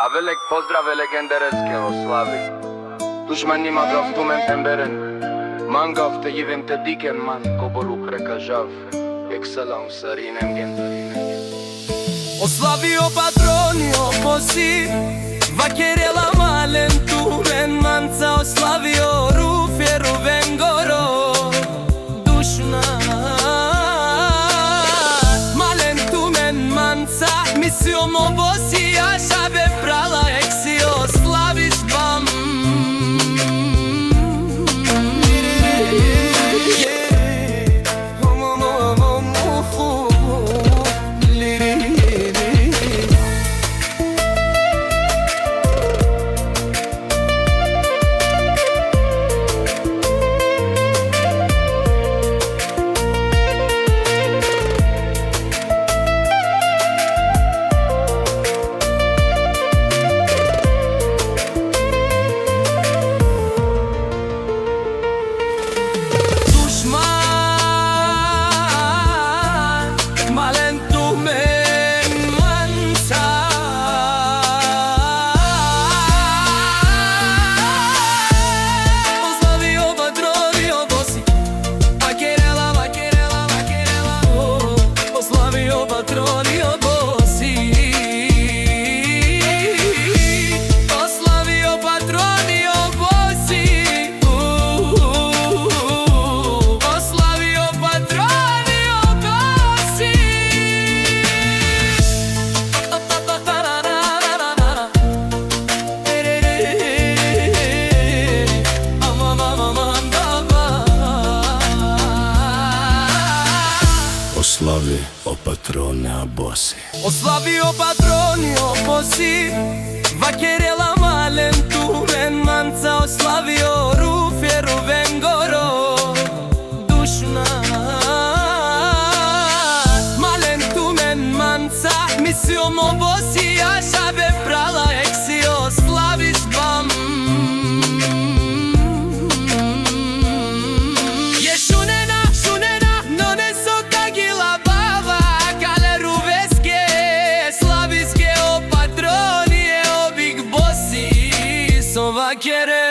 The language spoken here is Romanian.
A velik pozdrave legendareske oslavi. Dushman ima gaf tumen pemberen. Man gaf te jivim te diken man koboru kreka žav. Excellam sarinem gen. Oslavio patronio posi Vacherela malen tumen manca Oslavio rufje ruven goro Dushna Malen tumen manca Misio mo bosi a šabe prala Eksi oslavis bam Patronio bosi Oslavio patronio bosi Oslavio patronio bosi Oslavi o patrone a bosi Oslavio patronio bosi Vacherela malen tumen manca Oslavio rufje ruven goro Dushna Malen tumen manca Misio mo bosi a šabe prala Eksi oslavis bam Quiere